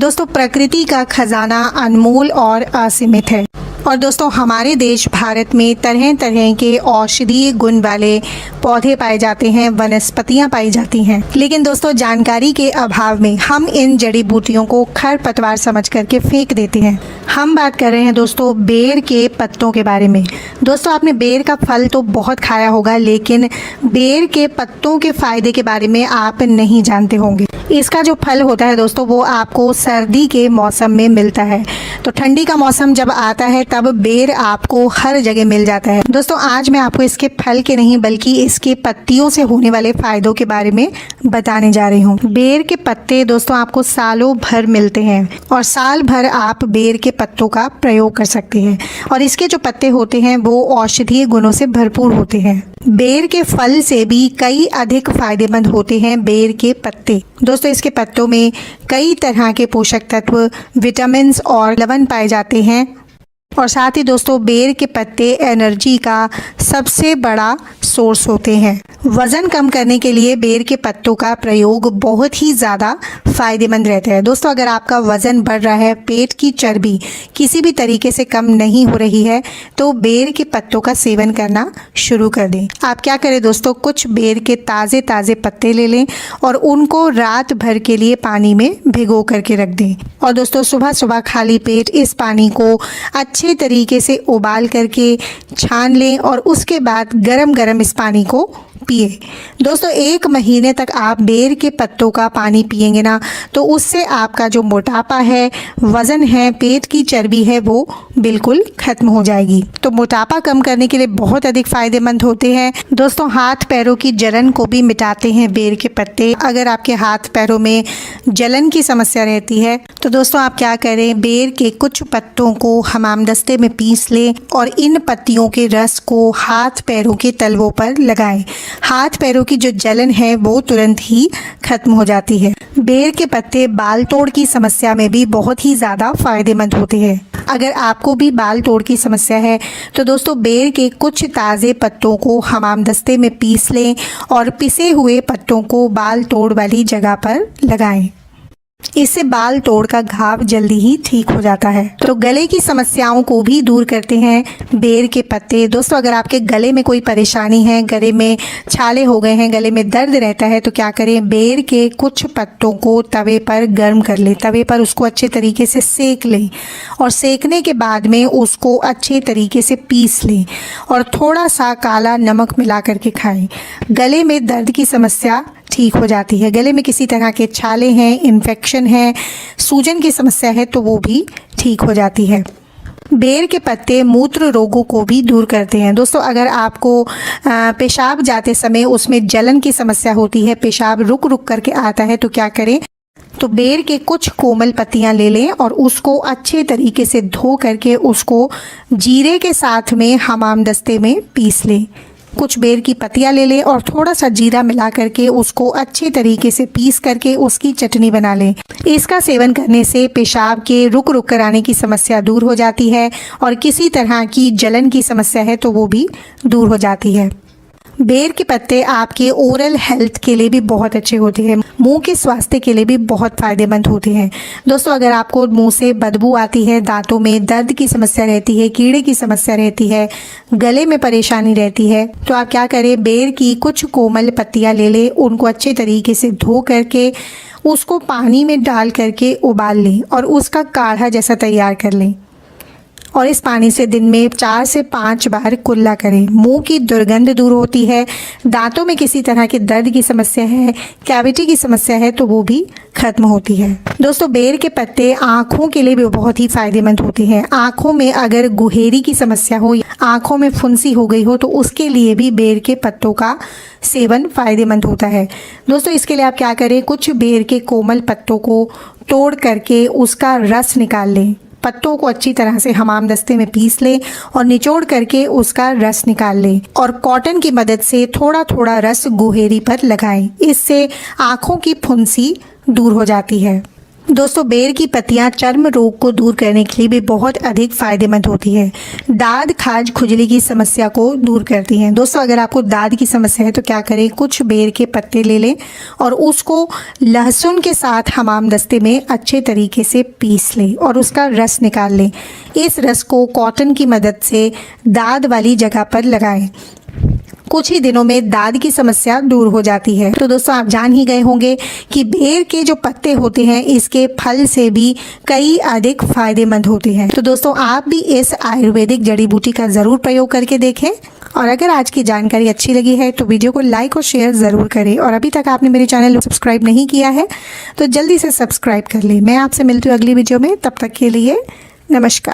दोस्तों प्रकृति का खजाना अनमोल और असीमित है और दोस्तों हमारे देश भारत में तरह तरह के औषधीय गुण वाले पौधे पाए जाते हैं, वनस्पतियां पाई जाती हैं। लेकिन दोस्तों जानकारी के अभाव में हम इन जड़ी बूटियों को खरपतवार समझ करके फेंक देते हैं। हम बात कर रहे हैं दोस्तों बेर के पत्तों के बारे में। दोस्तों आपने बेर का फल तो बहुत खाया होगा, लेकिन बेर के पत्तों के फायदे के बारे में आप नहीं जानते होंगे। इसका जो फल होता है दोस्तों वो आपको सर्दी के मौसम में मिलता है। तो ठंडी का मौसम जब आता है तब बेर आपको हर जगह मिल जाता है। दोस्तों आज मैं आपको इसके फल के नहीं बल्कि इसके पत्तियों से होने वाले फायदों के बारे में बताने जा रही हूँ। बेर के पत्ते दोस्तों आपको सालों भर मिलते हैं और साल भर आप बेर के पत्तों का प्रयोग कर सकते हैं और इसके जो पत्ते होते हैं वो औषधीय गुणों से भरपूर होते हैं। बेर के फल से भी कई अधिक फायदेमंद होते हैं बेर के पत्ते। दोस्तों इसके पत्तों में कई तरह के पोषक तत्व, विटामिन और लवण पाए जाते हैं और साथ ही दोस्तों बेर के पत्ते एनर्जी का सबसे बड़ा सोर्स होते हैं। वज़न कम करने के लिए बेर के पत्तों का प्रयोग बहुत ही ज़्यादा फायदेमंद रहता है। दोस्तों अगर आपका वज़न बढ़ रहा है, पेट की चर्बी किसी भी तरीके से कम नहीं हो रही है तो बेर के पत्तों का सेवन करना शुरू कर दें। आप क्या करें दोस्तों, कुछ बेर के ताज़े ताज़े पत्ते ले लें और उनको रात भर के लिए पानी में भिगो करके रख दें और दोस्तों सुबह सुबह खाली पेट इस पानी को अच्छे तरीके से उबाल करके छान लें और उसके बाद गरम गरम इस पानी को पिए। दोस्तों 1 महीने तक आप बेर के पत्तों का पानी पिएंगे ना तो उससे आपका जो मोटापा है, वज़न है, पेट की चर्बी है वो बिल्कुल खत्म हो जाएगी। तो मोटापा कम करने के लिए बहुत अधिक फायदेमंद होते हैं। दोस्तों हाथ पैरों की जलन को भी मिटाते हैं बेर के पत्ते। अगर आपके हाथ पैरों में जलन की समस्या रहती है तो दोस्तों आप क्या करें, बेर के कुछ पत्तों को हमामदस्ते में पीस लें और इन पत्तियों के रस को हाथ पैरों के तलवों पर लगाएं। हाथ पैरों की जो जलन है वो तुरंत ही खत्म हो जाती है। बेर के पत्ते बाल तोड़ की समस्या में भी बहुत ही ज़्यादा फायदेमंद होते हैं। अगर आपको भी बाल तोड़ की समस्या है तो दोस्तों बेर के कुछ ताज़े पत्तों को हमामदस्ते में पीस लें और पिसे हुए पत्तों को बाल तोड़ वाली जगह पर लगाएं। इससे बाल तोड़ का घाव जल्दी ही ठीक हो जाता है। तो गले की समस्याओं को भी दूर करते हैं बेर के पत्ते। दोस्तों अगर आपके गले में कोई परेशानी है, गले में छाले हो गए हैं, गले में दर्द रहता है तो क्या करें, बेर के कुछ पत्तों को तवे पर गर्म कर लें, तवे पर उसको अच्छे तरीके से सेक लें और सेकने के बाद में उसको अच्छे तरीके से पीस लें और थोड़ा सा काला नमक मिला करके खाएं। गले में दर्द की समस्या ठीक हो जाती है। गले में किसी तरह के छाले हैं, इन्फेक्शन है, सूजन की समस्या है तो वो भी ठीक हो जाती है। बेर के पत्ते मूत्र रोगों को भी दूर करते हैं। दोस्तों अगर आपको पेशाब जाते समय उसमें जलन की समस्या होती है, पेशाब रुक रुक करके आता है तो क्या करें, तो बेर के कुछ कोमल पत्तियां ले लें और उसको अच्छे तरीके से धो करके उसको जीरे के साथ में हमामदस्ते में पीस लें। कुछ बेर की पत्तियां ले लें और थोड़ा सा जीरा मिला करके उसको अच्छे तरीके से पीस करके उसकी चटनी बना लें। इसका सेवन करने से पेशाब के रुक रुक कर आने की समस्या दूर हो जाती है और किसी तरह की जलन की समस्या है तो वो भी दूर हो जाती है। बेर के पत्ते आपके ओरल हेल्थ के लिए भी बहुत अच्छे होते हैं, मुंह के स्वास्थ्य के लिए भी बहुत फायदेमंद होते हैं। दोस्तों अगर आपको मुंह से बदबू आती है, दांतों में दर्द की समस्या रहती है, कीड़े की समस्या रहती है, गले में परेशानी रहती है तो आप क्या करें, बेर की कुछ कोमल पत्तियां ले लें, उनको अच्छे तरीके से धो करके उसको पानी में डाल करके उबाल लें और उसका काढ़ा जैसा तैयार कर लें और इस पानी से दिन में 4 से 5 बार कुल्ला करें। मुंह की दुर्गंध दूर होती है, दांतों में किसी तरह के दर्द की समस्या है, कैविटी की समस्या है तो वो भी खत्म होती है। दोस्तों बेर के पत्ते आँखों के लिए भी बहुत ही फायदेमंद होते हैं। आँखों में अगर गुहेरी की समस्या हो, आँखों में फुंसी हो गई हो तो उसके लिए भी बेर के पत्तों का सेवन फायदेमंद होता है। दोस्तों इसके लिए आप क्या करें, कुछ बेर के कोमल पत्तों को तोड़ करके उसका रस निकाल लें, पत्तों को अच्छी तरह से हमामदस्ते में पीस लें और निचोड़ करके उसका रस निकाल लें और कॉटन की मदद से थोड़ा थोड़ा रस गुहेरी पर लगाएं। इससे आँखों की फुंसी दूर हो जाती है। दोस्तों बेर की पत्तियां चर्म रोग को दूर करने के लिए भी बहुत अधिक फायदेमंद होती है। दाद खाज खुजली की समस्या को दूर करती हैं। दोस्तों अगर आपको दाद की समस्या है तो क्या करें, कुछ बेर के पत्ते ले लें और उसको लहसुन के साथ हमाम दस्ते में अच्छे तरीके से पीस लें और उसका रस निकाल लें। इस रस को कॉटन की मदद से दाद वाली जगह पर लगाएं। कुछ ही दिनों में दाद की समस्या दूर हो जाती है। तो दोस्तों आप जान ही गए होंगे कि बेर के जो पत्ते होते हैं इसके फल से भी कई अधिक फायदेमंद होते हैं। तो दोस्तों आप भी इस आयुर्वेदिक जड़ी बूटी का ज़रूर प्रयोग करके देखें। और अगर आज की जानकारी अच्छी लगी है तो वीडियो को लाइक और शेयर ज़रूर करें। और अभी तक आपने मेरे चैनल को सब्सक्राइब नहीं किया है तो जल्दी से सब्सक्राइब कर लें। मैं आपसे मिलती हूँ अगली वीडियो में, तब तक के लिए नमस्कार।